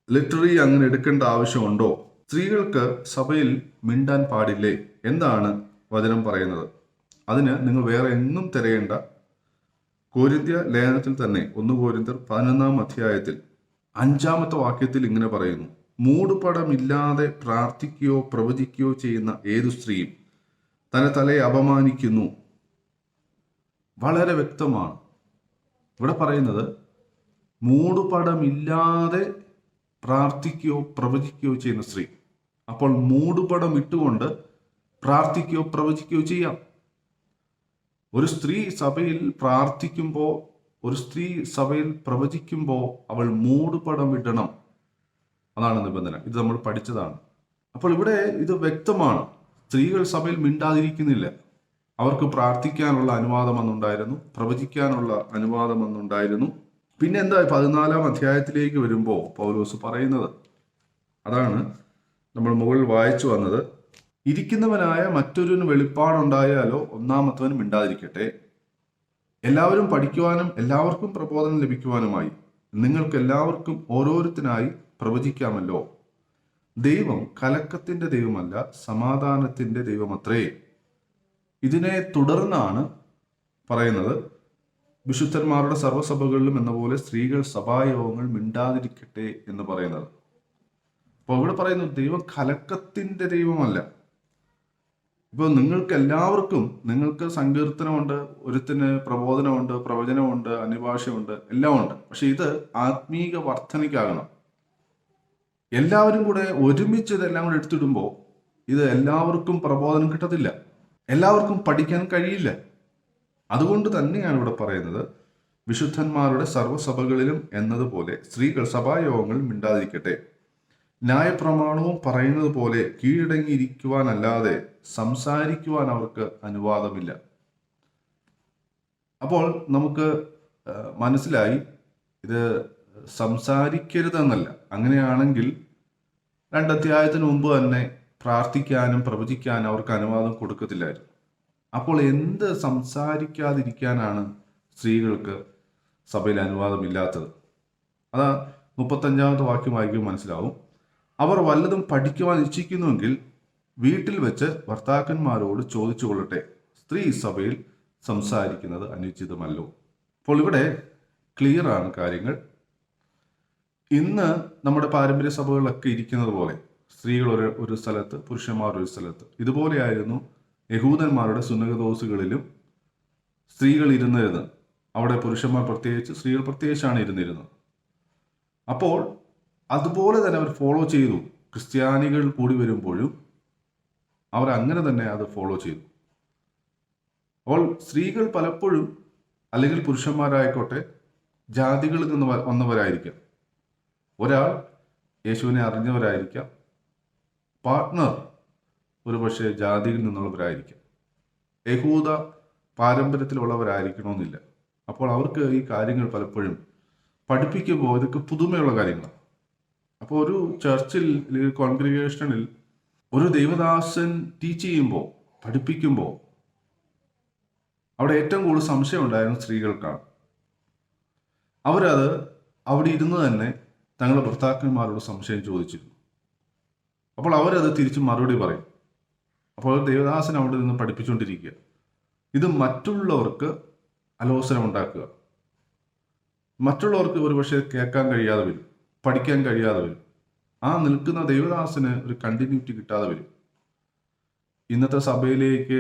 ലിറ്റററി അങ്ങനെ എടുക്കേണ്ട ആവശ്യമുണ്ടോ? സ്ത്രീകൾക്ക് സഭയിൽ മിണ്ടാൻ പാടില്ലേ? എന്താണ് വചനം പറയുന്നത്? അതിന് നിങ്ങൾ വേറെ എങ്ങും തിരയേണ്ട. കൊരിന്ത്യ ലേഖനത്തിൽ തന്നെ 1 കൊരിന്ത്യർ 11 അധ്യായത്തിൽ 5 വാക്യത്തിൽ ഇങ്ങനെ പറയുന്നു: മൂടുപടമില്ലാതെ പ്രാർത്ഥിക്കുകയോ പ്രവചിക്കുകയോ ചെയ്യുന്ന ഏതു സ്ത്രീയും തന്റെ തലയെ അപമാനിക്കുന്നു. വളരെ വ്യക്തമാണ് ഇവിടെ പറയുന്നത്. മൂടുപടമില്ലാതെ പ്രാർത്ഥിക്കുകയോ പ്രവചിക്കുകയോ ചെയ്യുന്ന സ്ത്രീ. അപ്പോൾ മൂടുപടം ഇട്ടുകൊണ്ട് പ്രാർത്ഥിക്കുകയോ പ്രവചിക്കുകയോ ചെയ്യാം. ഒരു സ്ത്രീ സഭയിൽ പ്രാർത്ഥിക്കുമ്പോൾ, ഒരു സ്ത്രീ സഭയിൽ പ്രവചിക്കുമ്പോൾ അവൾ മൂടുപടം ഇടണം. അതാണ് നിബന്ധന. ഇത് നമ്മൾ പഠിച്ചതാണ്. അപ്പോൾ ഇവിടെ ഇത് വ്യക്തമാണ്. സ്ത്രീകൾ സഭയിൽ മിണ്ടാതിരിക്കുന്നില്ല. അവർക്ക് പ്രാർത്ഥിക്കാനുള്ള അനുവാദം അന്നുണ്ടായിരുന്നു, പ്രവചിക്കാനുള്ള അനുവാദം അന്നുണ്ടായിരുന്നു. പിന്നെ എന്താ 14 അധ്യായത്തിലേക്ക് വരുമ്പോൾ പൗലോസ് പറയുന്നത്? അതാണ് നമ്മൾ മുകളിൽ വായിച്ചു വന്നത്. ഇരിക്കുന്നവനായ മറ്റൊരുവന് വെളിപ്പാടുണ്ടായാലോ ഒന്നാമത്തവൻ മിണ്ടാതിരിക്കട്ടെ. എല്ലാവരും പഠിക്കുവാനും എല്ലാവർക്കും പ്രബോധനം ലഭിക്കുവാനുമായി നിങ്ങൾക്ക് എല്ലാവർക്കും ഓരോരുത്തനായി പ്രവചിക്കാമല്ലോ. ദൈവം കലക്കത്തിന്റെ ദൈവമല്ല, സമാധാനത്തിന്റെ ദൈവമത്രേ. ഇതിനെ തുടർന്നാണ് പറയുന്നത്, വിശുദ്ധന്മാരുടെ സർവ്വസഭകളിലും എന്ന പോലെ സ്ത്രീകൾ സഭായോഗങ്ങൾ മിണ്ടാതിരിക്കട്ടെ എന്ന് പറയുന്നത്. അപ്പോൾ ഇവിടെ പറയുന്നു, ദൈവം കലക്കത്തിന്റെ ദൈവമല്ല. ഇപ്പോൾ നിങ്ങൾക്ക് എല്ലാവർക്കും, നിങ്ങൾക്ക് സങ്കീർത്തനമുണ്ട്, ഒരുത്തിന് പ്രബോധനമുണ്ട്, പ്രവചനമുണ്ട്, അന്യഭാഷയുണ്ട്, എല്ലാം ഉണ്ട്. പക്ഷെ ഇത് ആത്മീക വർധനയ്ക്കാകണം. എല്ലാവരും കൂടെ ഒരുമിച്ച് ഇതെല്ലാം കൂടെ എടുത്തിടുമ്പോൾ ഇത് എല്ലാവർക്കും പ്രബോധനം കിട്ടത്തില്ല, എല്ലാവർക്കും പഠിക്കാൻ കഴിയില്ല. അതുകൊണ്ട് തന്നെയാണ് ഇവിടെ പറയുന്നത്, വിശുദ്ധന്മാരുടെ സർവ്വസഭകളിലും എന്നതുപോലെ സ്ത്രീകൾ സഭായോഗങ്ങൾ മിണ്ടാതിരിക്കട്ടെ, ന്യായപ്രമാണവും പറയുന്നത് പോലെ കീഴടങ്ങിയിരിക്കുവാനല്ലാതെ സംസാരിക്കുവാൻ അവർക്ക് അനുവാദമില്ല. അപ്പോൾ നമുക്ക് മനസ്സിലായി ഇത് സംസാരിക്കരുതെന്നല്ല. അങ്ങനെയാണെങ്കിൽ 2 അധ്യായത്തിന് മുമ്പ് തന്നെ പ്രാർത്ഥിക്കാനും പ്രവചിക്കാനും അവർക്ക് അനുവാദം കൊടുക്കത്തില്ലായിരുന്നു. അപ്പോൾ എന്ത് സംസാരിക്കാതിരിക്കാനാണ് സ്ത്രീകൾക്ക് സഭയിൽ അനുവാദമില്ലാത്തത്? അതാ 35 വാക്യം വായിക്കുമ്പോൾ മനസ്സിലാവും. അവർ വല്ലതും പഠിക്കുവാൻ ഇച്ഛിക്കുന്നുവെങ്കിൽ വീട്ടിൽ വെച്ച് ഭർത്താക്കന്മാരോട് ചോദിച്ചു കൊള്ളട്ടെ. സ്ത്രീ സഭയിൽ സംസാരിക്കുന്നത് അനുചിതമല്ലോ. അപ്പോൾ ഇവിടെ ക്ലിയർ ആണ് കാര്യങ്ങൾ. ഇന്ന് നമ്മുടെ പാരമ്പര്യ സഭകളിലൊക്കെ ഇരിക്കുന്നത് പോലെ സ്ത്രീകൾ ഒരു സ്ഥലത്ത്, പുരുഷന്മാർ ഒരു സ്ഥലത്ത്. ഇതുപോലെയായിരുന്നു യഹൂദന്മാരുടെ സുന്നകദോസുകളിലും സ്ത്രീകൾ ഇരുന്നിരുന്നത്. അവിടെ പുരുഷന്മാർ പ്രത്യേകിച്ച്, സ്ത്രീകൾ പ്രത്യേകിച്ചാണ് ഇരുന്നിരുന്നത്. അപ്പോൾ അതുപോലെ തന്നെ അവർ ഫോളോ ചെയ്തു. ക്രിസ്ത്യാനികൾ കൂടി വരുമ്പോഴും അവർ അങ്ങനെ തന്നെ അത് ഫോളോ ചെയ്തു. അപ്പോൾ സ്ത്രീകൾ പലപ്പോഴും, അല്ലെങ്കിൽ പുരുഷന്മാരായിക്കോട്ടെ, ജാതികളിൽ നിന്ന് വന്നവരായിരിക്കാം. ഒരാൾ യേശുവിനെ അറിഞ്ഞവരായിരിക്കാം, പാർട്ട്ണർ ഒരുപക്ഷെ ജാതിയിൽ നിന്നുള്ളവരായിരിക്കാം, യഹൂദ പാരമ്പര്യത്തിലുള്ളവരായിരിക്കണമെന്നില്ല. അപ്പോൾ അവർക്ക് ഈ കാര്യങ്ങൾ പലപ്പോഴും പഠിപ്പിക്കുമ്പോൾ ഇതൊക്കെ പുതുമയുള്ള കാര്യങ്ങളാണ്. അപ്പോൾ ഒരു ചർച്ചിൽ, കോൺഗ്രിഗേഷനിൽ ഒരു ദൈവദാസൻ ടീച്ച് ചെയ്യുമ്പോൾ, പഠിപ്പിക്കുമ്പോൾ അവിടെ ഏറ്റവും കൂടുതൽ സംശയം ഉണ്ടായിരുന്ന സ്ത്രീകൾക്കാണ്. അവരത് അവിടെ ഇരുന്ന് തന്നെ തങ്ങളുടെ ഭർത്താക്കന്മാരോട് സംശയം ചോദിച്ചിരുന്നു. അപ്പോൾ അവരത് തിരിച്ച് മറുപടി പറയും. അപ്പോൾ ദേവദാസൻ അവിടെ നിന്ന് പഠിപ്പിച്ചുകൊണ്ടിരിക്കുക. ഇത് മറ്റുള്ളവർക്ക് അലോസരം ഉണ്ടാക്കുക. മറ്റുള്ളവർക്ക് ഒരുപക്ഷെ കേൾക്കാൻ കഴിയാതെ വരും, പഠിക്കാൻ കഴിയാതെ വരും. ആ നിൽക്കുന്ന ദേവദാസന് ഒരു കണ്ടിന്യൂറ്റി കിട്ടാതെ വരും. ഇന്നത്തെ സഭയിലേക്ക്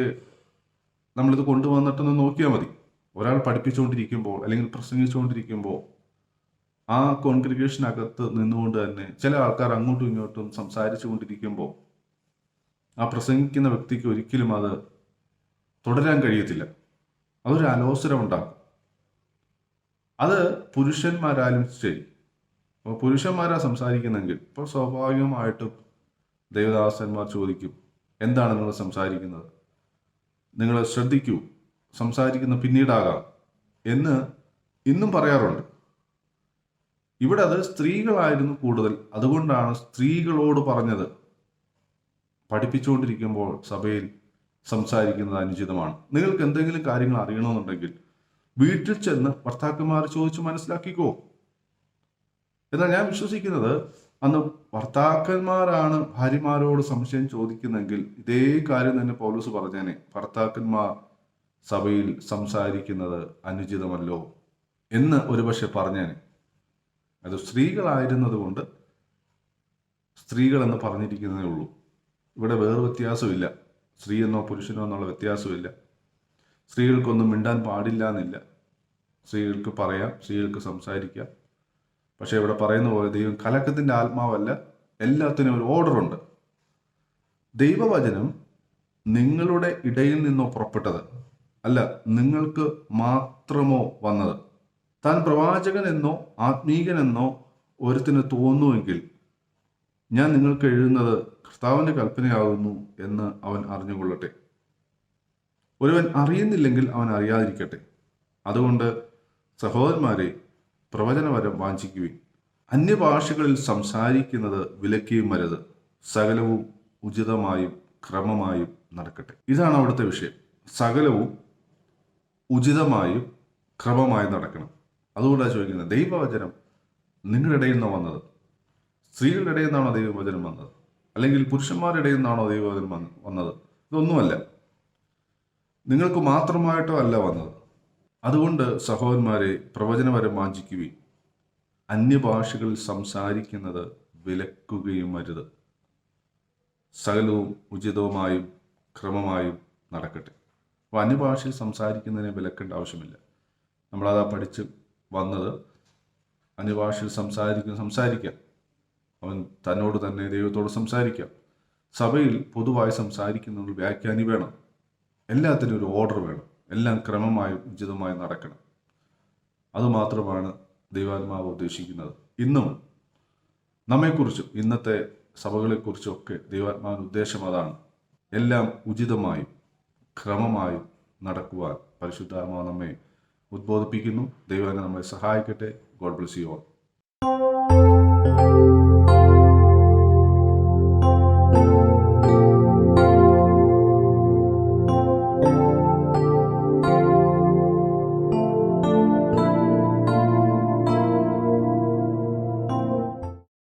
നമ്മളിത് കൊണ്ടുവന്നിട്ടൊന്ന് നോക്കിയാൽ മതി. ഒരാൾ പഠിപ്പിച്ചുകൊണ്ടിരിക്കുമ്പോൾ അല്ലെങ്കിൽ പ്രസംഗിച്ചുകൊണ്ടിരിക്കുമ്പോൾ ആ കോൺഗ്രിഗേഷനകത്ത് നിന്നുകൊണ്ട് തന്നെ ചില ആൾക്കാർ അങ്ങോട്ടും ഇങ്ങോട്ടും സംസാരിച്ചു കൊണ്ടിരിക്കുമ്പോൾ ആ പ്രസംഗിക്കുന്ന വ്യക്തിക്ക് ഒരിക്കലും അത് തുടരാൻ കഴിയത്തില്ല. അതൊരു അലോസരം ഉണ്ടാക്കും. അത് പുരുഷന്മാരായാലും ശരി. അപ്പോൾ പുരുഷന്മാരാ സംസാരിക്കുന്നെങ്കിൽ ഇപ്പോൾ സ്വാഭാവികമായിട്ടും ദേവദാസന്മാർ ചോദിക്കും, എന്താണ് നിങ്ങൾ സംസാരിക്കുന്നത്? നിങ്ങൾ ശ്രദ്ധിക്കൂ, സംസാരിക്കുന്ന പിന്നീടാകാം എന്ന് ഇന്നും പറയാറുണ്ട്. ഇവിടെ അത് സ്ത്രീകളായിരുന്നു കൂടുതൽ. അതുകൊണ്ടാണ് സ്ത്രീകളോട് പറഞ്ഞത്, പഠിപ്പിച്ചുകൊണ്ടിരിക്കുമ്പോൾ സഭയിൽ സംസാരിക്കുന്നത് അനുചിതമാണ്. നിങ്ങൾക്ക് എന്തെങ്കിലും കാര്യങ്ങൾ അറിയണമെന്നുണ്ടെങ്കിൽ വീട്ടിൽ ചെന്ന് ഭർത്താക്കന്മാർ ചോദിച്ച് മനസ്സിലാക്കിക്കോ. എന്നാൽ ഞാൻ വിശ്വസിക്കുന്നത് അന്ന് ഭർത്താക്കന്മാരാണ് ഭാര്യമാരോട് സംശയം ചോദിക്കുന്നെങ്കിൽ ഇതേ കാര്യം തന്നെ പൗലോസ് പറഞ്ഞേനെ, ഭർത്താക്കന്മാർ സഭയിൽ സംസാരിക്കുന്നത് അനുചിതമല്ലോ എന്ന് ഒരുപക്ഷെ പറഞ്ഞേനെ. അത് സ്ത്രീകളായിരുന്നത് കൊണ്ട് സ്ത്രീകൾ എന്ന് പറഞ്ഞിരിക്കുന്നതേ ഉള്ളൂ. ഇവിടെ വേറെ വ്യത്യാസമില്ല. സ്ത്രീ എന്നോ പുരുഷനോ എന്നുള്ള വ്യത്യാസമില്ല. സ്ത്രീകൾക്കൊന്നും മിണ്ടാൻ പാടില്ല എന്നില്ല. സ്ത്രീകൾക്ക് പറയാം, സ്ത്രീകൾക്ക് സംസാരിക്കാം. പക്ഷെ ഇവിടെ പറയുന്ന പോലെ ദൈവം കലക്കത്തിൻ്റെ ആത്മാവല്ല, എല്ലാത്തിനും ഒരു ഓർഡറുണ്ട്. ദൈവവചനം നിങ്ങളുടെ ഇടയിൽ നിന്നോ പുറപ്പെട്ടത് അല്ല, നിങ്ങൾക്ക് മാത്രമോ വന്നത്. താൻ പ്രവാചകനെന്നോ ആത്മീകനെന്നോ ഒരുത്തിന് തോന്നുമെങ്കിൽ ഞാൻ നിങ്ങൾക്ക് എഴുതുന്നത് കർത്താവിൻ്റെ കൽപ്പനയാകുന്നു എന്ന് അവൻ അറിഞ്ഞുകൊള്ളട്ടെ. ഒരുവൻ അറിയുന്നില്ലെങ്കിൽ അവൻ അറിയാതിരിക്കട്ടെ. അതുകൊണ്ട് സഹോദരന്മാരെ, പ്രവചനവരം വാഞ്ചിക്കുവിൻ. അന്യഭാഷകളിൽ സംസാരിക്കുന്നത് വിലക്കിയും വരരുത്. സകലവും ഉചിതമായും ക്രമമായും നടക്കട്ടെ. ഇതാണ് അവിടുത്തെ വിഷയം. സകലവും ഉചിതമായും ക്രമമായും നടക്കണം. അതുകൊണ്ടാണ് ചോദിക്കുന്നത്, ദൈവവചനം നിങ്ങളുടെ ഇടയിൽ നിന്നാണ് വന്നത്? സ്ത്രീകളുടെ ഇടയിൽ നിന്നാണോ ദൈവവചനം വന്നത്? അല്ലെങ്കിൽ പുരുഷന്മാരുടെ ഇടയിൽ നിന്നാണോ ദൈവവചനം വന്നത്? ഇതൊന്നുമല്ല. നിങ്ങൾക്ക് മാത്രമായിട്ടോ അല്ല വന്നത്. അതുകൊണ്ട് സഹോദരന്മാരെ, പ്രവചനവരം വാഞ്ചിക്കുവിൻ. അന്യഭാഷകളിൽ സംസാരിക്കുന്നത് വിലക്കുകയും അരുത്. സകലവും ഉചിതവുമായും ക്രമമായും നടക്കട്ടെ. അപ്പോൾ അന്യഭാഷയിൽ സംസാരിക്കുന്നതിനെ വിലക്കേണ്ട ആവശ്യമില്ല. നമ്മളതാ പഠിച്ച് വന്നത്. അന്യഭാഷയിൽ സംസാരിക്കാം. അവൻ തന്നോട് തന്നെ ദൈവത്തോട് സംസാരിക്കാം. സഭയിൽ പൊതുവായി സംസാരിക്കുന്ന വ്യാഖ്യാനി വേണം. എല്ലാത്തിനും ഒരു ഓർഡർ വേണം. എല്ലാം ക്രമമായും ഉചിതമായും നടക്കണം. അതുമാത്രമാണ് ദൈവാത്മാവ് ഉദ്ദേശിക്കുന്നത്. ഇന്നും നമ്മെക്കുറിച്ചും ഇന്നത്തെ സഭകളെക്കുറിച്ചും ഒക്കെ ദൈവാത്മാവിൻ്റെ ഉദ്ദേശം അതാണ്. എല്ലാം ഉചിതമായും ക്രമമായും നടക്കുവാൻ പരിശുദ്ധാത്മാവ് നമ്മെ ഉദ്ബോധിപ്പിക്കുന്നു. ദൈവം നമ്മളെ സഹായിക്കട്ടെ. God bless you all.